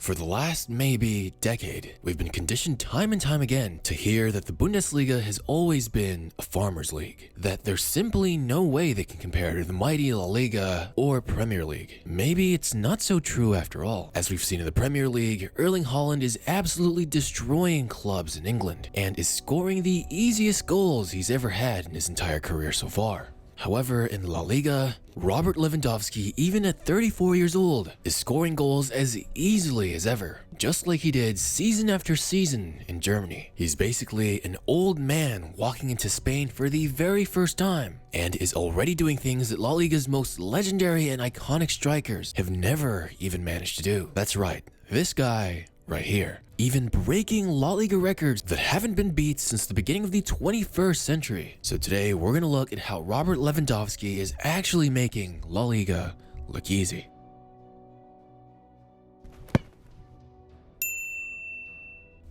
For the last maybe decade, we've been conditioned time and time again to hear that the Bundesliga has always been a farmers' league, that there's simply no way they can compare to the mighty La Liga or Premier League. Maybe it's not so true after all. As we've seen in the Premier League, Erling Haaland is absolutely destroying clubs in England and is scoring the easiest goals he's ever had in his entire career so far. However, in La Liga, Robert Lewandowski, even at 34 years old, is scoring goals as easily as ever, just like he did season after season in Germany. He's basically an old man walking into Spain for the very first time, and is already doing things that La Liga's most legendary and iconic strikers have never even managed to do. That's right, this guy right here, even breaking La Liga records that haven't been beat since the beginning of the 21st century. So today we're gonna look at how Robert Lewandowski is actually making La Liga look easy.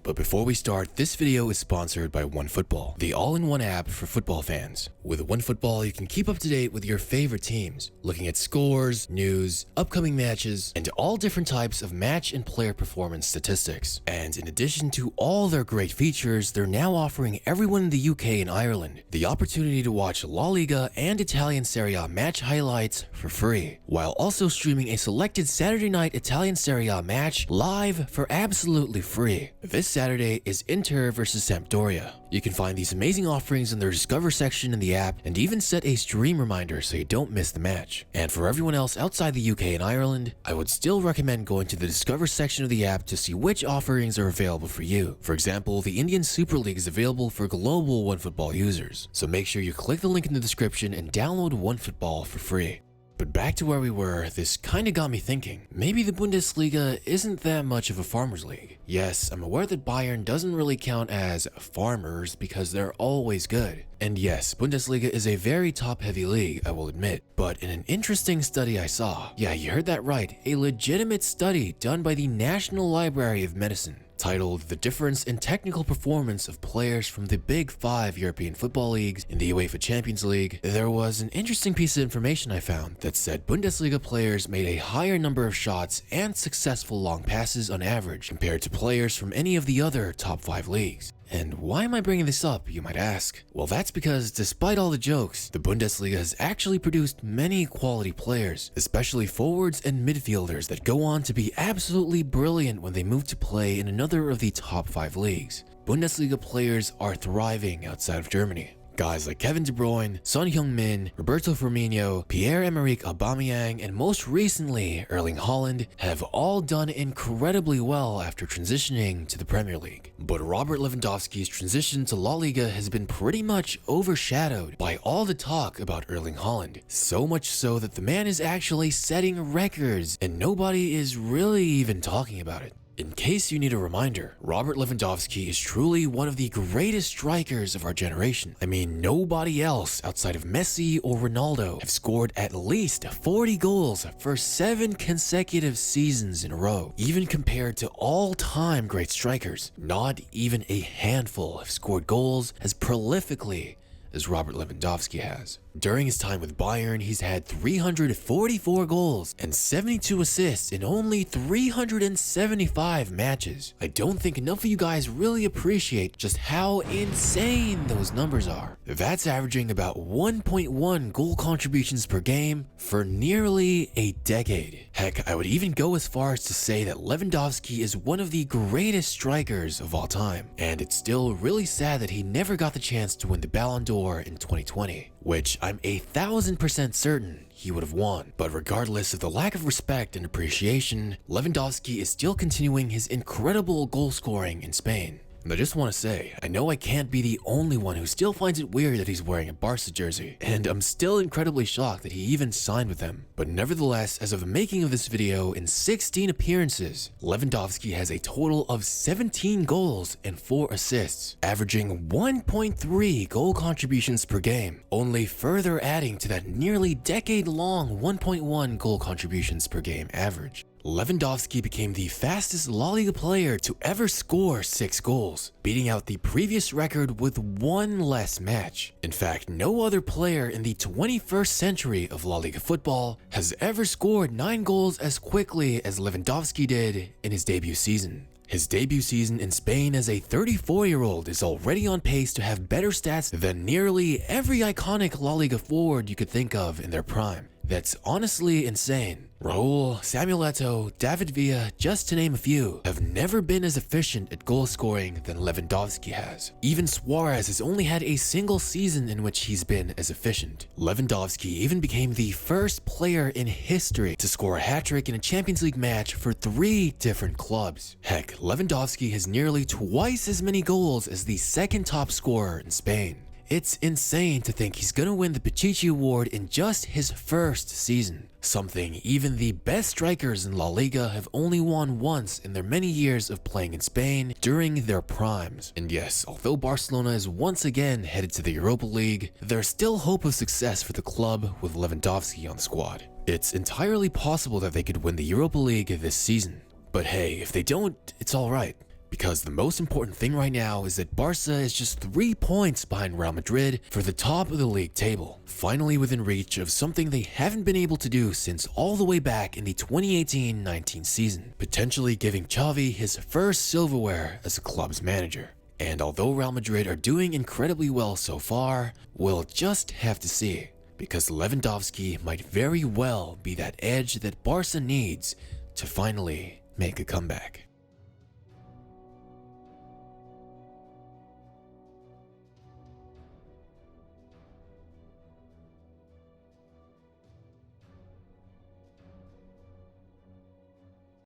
But before we start, this video is sponsored by OneFootball, the all-in-one app for football fans. With OneFootball, you can keep up to date with your favorite teams, looking at scores, news, upcoming matches, and all different types of match and player performance statistics. And in addition to all their great features, they're now offering everyone in the UK and Ireland the opportunity to watch La Liga and Italian Serie A match highlights for free, while also streaming a selected Saturday night Italian Serie A match live for absolutely free. This Saturday is Inter versus Sampdoria. You can find these amazing offerings in their Discover section in the app and even set a stream reminder so you don't miss the match. And for everyone else outside the UK and Ireland, I would still recommend going to the Discover section of the app to see which offerings are available for you. For example, the Indian Super League is available for global OneFootball users, so make sure you click the link in the description and download OneFootball for free. But back to where we were, this kinda got me thinking, maybe the Bundesliga isn't that much of a farmers league. Yes, I'm aware that Bayern doesn't really count as farmers because they're always good. And yes, Bundesliga is a very top-heavy league, I will admit. But in an interesting study I saw, yeah, you heard that right, a legitimate study done by the National Library of Medicine, titled The Difference in Technical Performance of Players from the Big 5 European football leagues and the UEFA Champions League, there was an interesting piece of information I found that said Bundesliga players made a higher number of shots and successful long passes on average compared to players from any of the other top 5 leagues. And why am I bringing this up, you might ask? Well, that's because despite all the jokes, the Bundesliga has actually produced many quality players, especially forwards and midfielders that go on to be absolutely brilliant when they move to play in another of the top 5 leagues. Bundesliga players are thriving outside of Germany. Guys like Kevin De Bruyne, Son Heung-min, Roberto Firmino, Pierre-Emerick Aubameyang, and most recently Erling Haaland have all done incredibly well after transitioning to the Premier League. But Robert Lewandowski's transition to La Liga has been pretty much overshadowed by all the talk about Erling Haaland. So much so that the man is actually setting records and nobody is really even talking about it. In case you need a reminder, Robert Lewandowski is truly one of the greatest strikers of our generation. I mean, nobody else outside of Messi or Ronaldo have scored at least 40 goals for 7 consecutive seasons in a row. Even compared to all-time great strikers, not even a handful have scored goals as prolifically as Robert Lewandowski has. During his time with Bayern, he's had 344 goals and 72 assists in only 375 matches. I don't think enough of you guys really appreciate just how insane those numbers are. That's averaging about 1.1 goal contributions per game for nearly a decade. Heck, I would even go as far as to say that Lewandowski is one of the greatest strikers of all time. And it's still really sad that he never got the chance to win the Ballon d'Or in 2020, which I'm 1,000% certain he would have won. But regardless of the lack of respect and appreciation, Lewandowski is still continuing his incredible goal scoring in Spain. And I just want to say, I know I can't be the only one who still finds it weird that he's wearing a Barca jersey, and I'm still incredibly shocked that he even signed with them. But nevertheless, as of the making of this video, in 16 appearances, Lewandowski has a total of 17 goals and 4 assists, averaging 1.3 goal contributions per game, only further adding to that nearly decade-long 1.1 goal contributions per game average. Lewandowski became the fastest La Liga player to ever score 6 goals, beating out the previous record with 1 less match. In fact, no other player in the 21st century of La Liga football has ever scored 9 goals as quickly as Lewandowski did in his debut season. His debut season in Spain as a 34-year-old is already on pace to have better stats than nearly every iconic La Liga forward you could think of in their prime. That's honestly insane. Raul, Samuel Eto'o, David Villa, just to name a few, have never been as efficient at goal scoring than Lewandowski has. Even Suarez has only had a single season in which he's been as efficient. Lewandowski even became the first player in history to score a hat-trick in a Champions League match for 3 different clubs. Heck, Lewandowski has nearly twice as many goals as the second top scorer in Spain. It's insane to think he's gonna win the Pichichi Award in just his first season, something even the best strikers in La Liga have only won once in their many years of playing in Spain during their primes. And yes, although Barcelona is once again headed to the Europa League, there's still hope of success for the club with Lewandowski on the squad. It's entirely possible that they could win the Europa League this season. But hey, if they don't, it's alright. Because the most important thing right now is that Barca is just 3 points behind Real Madrid for the top of the league table, finally within reach of something they haven't been able to do since all the way back in the 2018-19 season, potentially giving Xavi his first silverware as a club's manager. And although Real Madrid are doing incredibly well so far, we'll just have to see, because Lewandowski might very well be that edge that Barca needs to finally make a comeback.